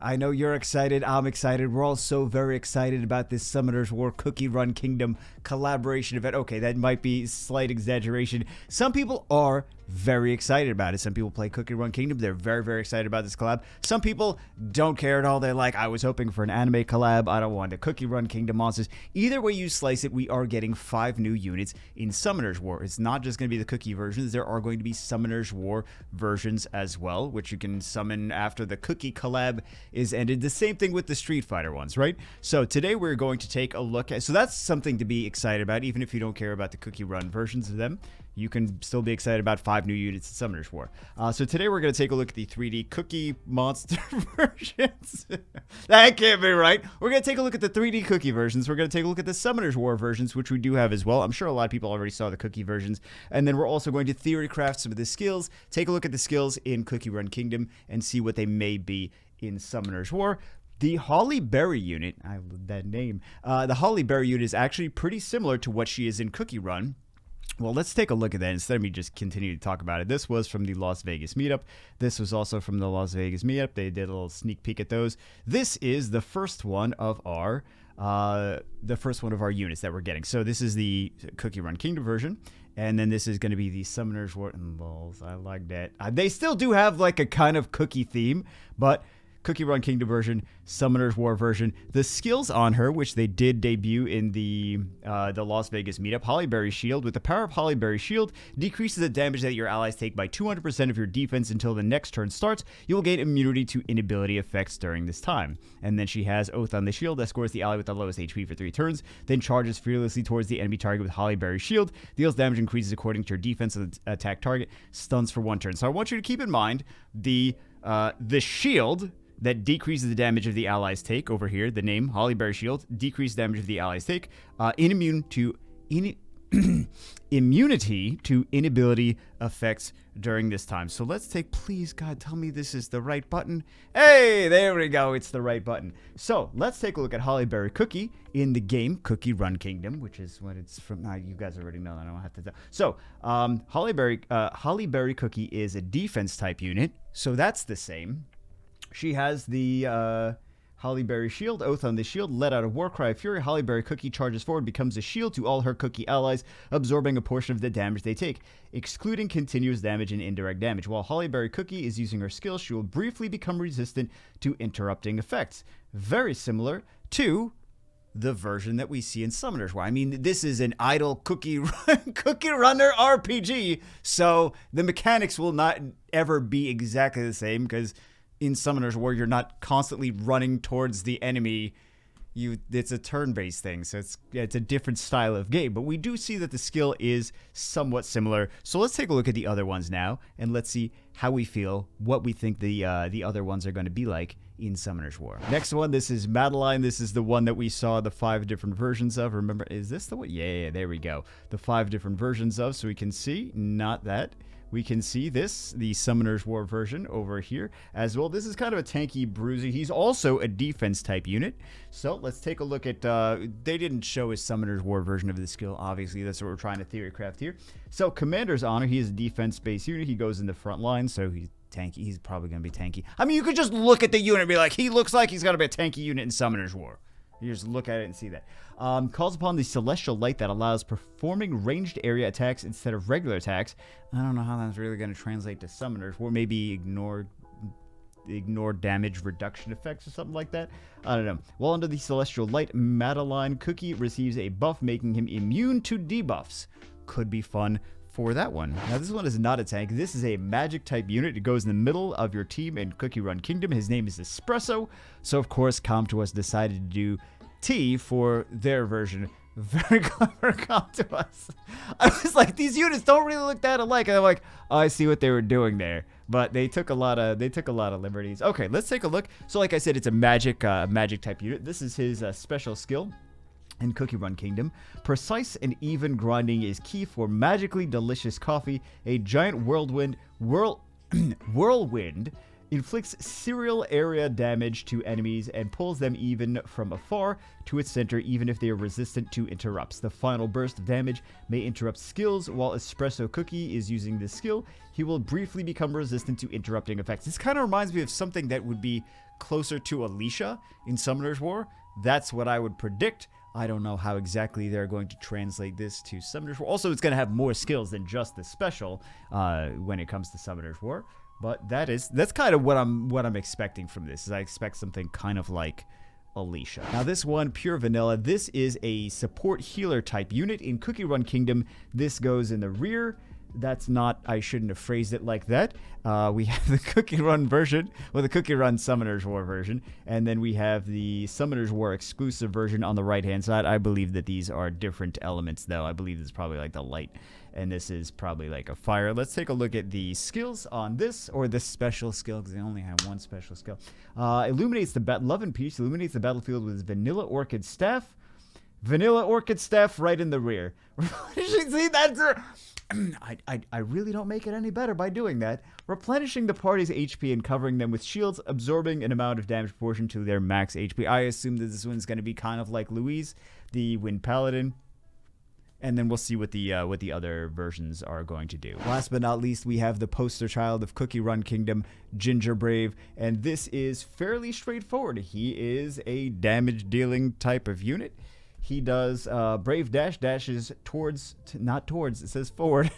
I know you're excited. I'm excited. We're all so very excited about this Summoners War Cookie Run Kingdom collaboration event. Okay, that might be slight exaggeration. Some people are very excited about it. Some people play Cookie Run Kingdom. They're very, very excited about this collab. Some people don't care at all. They're like, I was hoping for an anime collab. I don't want a Cookie Run Kingdom monsters. Either way you slice it, we are getting 5 new units in Summoners War. It's not just going to be the Cookie versions. There are going to be Summoners War versions as well, which you can summon after the Cookie collab is ended. The same thing with the Street Fighter ones, right? So today we're going to take a look at, so that's something to be excited about, even if you don't care about the Cookie Run versions of them. You can still be excited about 5 new units in Summoners War. So today we're going to take a look at the 3D Cookie Monster versions. That can't be right. We're going to take a look at the 3D Cookie versions. We're going to take a look at the Summoners War versions, which we do have as well. I'm sure a lot of people already saw the Cookie versions. And then we're also going to theorycraft some of the skills, take a look at the skills in Cookie Run Kingdom, and see what they may be in Summoners War. The Holly Berry unit, I love that name. The Holly Berry unit is actually pretty similar to what she is in Cookie Run. Well, let's take a look at that instead of me just continue to talk about it. This was from the Las Vegas meetup. This was also from the Las Vegas meetup. They did a little sneak peek at those. This is the first one of our units that we're getting. So this is the Cookie Run Kingdom version. And then this is going to be the Summoners War and Balls. I like that. They still do have like a kind of cookie theme, but Cookie Run Kingdom version, Summoners War version. The skills on her, which they did debut in the Las Vegas meetup, Hollyberry Shield. With the power of Hollyberry Shield, decreases the damage that your allies take by 200% of your defense until the next turn starts. You will gain immunity to inability effects during this time. And then she has Oath on the Shield that scores the ally with the lowest HP for 3 turns, then charges fearlessly towards the enemy target with Hollyberry Shield. Deals damage increases according to your defense of the attack target. Stuns for 1 turn. So I want you to keep in mind the shield that decreases the damage of the allies take over here. The name, Hollyberry Shield, decreases damage of the allies take. Immunity to inability effects during this time. So let's take, please, God, tell me this is the right button. Hey, there we go. It's the right button. So let's take a look at Hollyberry Cookie in the game Cookie Run Kingdom, which is what it's from. You guys already know that. I don't have to tell. So Hollyberry Cookie is a defense type unit. So that's the same. She has the Hollyberry Shield, Oath on the Shield, let out a war cry of fury. Hollyberry Cookie charges forward, becomes a shield to all her cookie allies, absorbing a portion of the damage they take, excluding continuous damage and indirect damage. While Hollyberry Cookie is using her skill, she will briefly become resistant to interrupting effects. Very similar to the version that we see in Summoners War. I mean, this is an idle cookie runner RPG, so the mechanics will not ever be exactly the same, because in Summoners War, you're not constantly running towards the enemy. It's a turn-based thing, so it's a different style of game. But we do see that the skill is somewhat similar. So let's take a look at the other ones now, and let's see how we feel, what we think the other ones are going to be like in Summoners War. Next one, this is Madeline. This is the one that we saw the 5 different versions of. Remember, is this the one? Yeah, there we go. The 5 different versions of, so we can see, not that. We can see this, the Summoners War version over here as well. This is kind of a tanky, bruisey. He's also a defense type unit. So let's take a look at, they didn't show his Summoners War version of the skill. Obviously, that's what we're trying to theorycraft here. So Commander's Honor, he is a defense-based unit. He goes in the front line, so he's tanky. He's probably going to be tanky. I mean, you could just look at the unit and be like, he looks like he's going to be a tanky unit in Summoners War. You just look at it and see that. Calls upon the Celestial Light that allows performing ranged area attacks instead of regular attacks. I don't know how that's really going to translate to Summoners, or maybe ignore damage reduction effects or something like that. I don't know. While under the Celestial Light, Madeline Cookie receives a buff, making him immune to debuffs. Could be fun for that one. Now, this one is not a tank. This is a magic type unit. It goes in the middle of your team in Cookie Run Kingdom. His name is Espresso. So, of course, Comtois decided to do T for their version. Very clever, Comtois. I was like, these units don't really look that alike. And I'm like, oh, I see what they were doing there. But they took a lot of liberties. Okay, let's take a look. So, like I said, it's a magic type unit. This is his special skill in Cookie Run Kingdom. Precise and even grinding is key for magically delicious coffee. A giant whirlwind inflicts serial area damage to enemies and pulls them even from afar to its center, even if they are resistant to interrupts. The final burst of damage may interrupt skills. While Espresso Cookie is using this skill, he will briefly become resistant to interrupting effects. This kind of reminds me of something that would be closer to Alicia in Summoner's War. That's what I would predict. I don't know how exactly they're going to translate this to Summoner's War. Also, it's going to have more skills than just the special when it comes to Summoner's War. But that's kind of what I'm expecting from this. Is I expect something kind of like Alicia. Now this one, pure vanilla. This is a support healer type unit in Cookie Run Kingdom. This goes in the rear. That's not, I shouldn't have phrased it like that. We have the Cookie Run version, or the Cookie Run Summoner's War version, and then we have the Summoner's War exclusive version on the right-hand side. I believe that these are different elements, though. I believe this is probably like the light, and this is probably like a fire. Let's take a look at the skills on this, or this special skill, because they only have one special skill. Illuminates the Love and Peace, illuminates the battlefield with Vanilla Orchid Staff. Vanilla Orchid Staff right in the rear. See, that's... I really don't make it any better by doing that. Replenishing the party's HP and covering them with shields, absorbing an amount of damage proportional to their max HP. I assume that this one's going to be kind of like Louise, the Wind Paladin. And then we'll see what the other versions are going to do. Last but not least, we have the poster child of Cookie Run Kingdom, Ginger Brave. And this is fairly straightforward. He is a damage-dealing type of unit. He does Brave dashes towards, not towards, it says forward.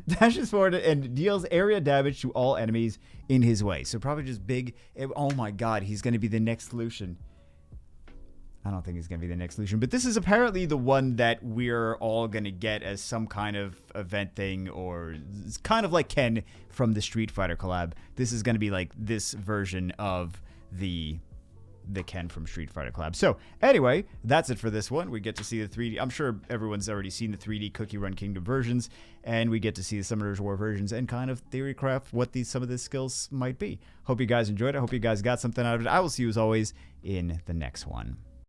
Dashes forward and deals area damage to all enemies in his way. So probably just big. Oh my god, he's going to be the next Lucian. I don't think he's going to be the next Lucian. But this is apparently the one that we're all going to get as some kind of event thing. Or it's kind of like Ken from the Street Fighter collab. This is going to be like this version of the Ken from Street Fighter collab. So anyway, that's it for this one. We get to see the 3D. I'm sure everyone's already seen the 3D Cookie Run Kingdom versions, and we get to see the Summoner's War versions and kind of theorycraft what some of the skills might be. Hope you guys enjoyed it. Hope you guys got something out of it. I will see you as always in the next one.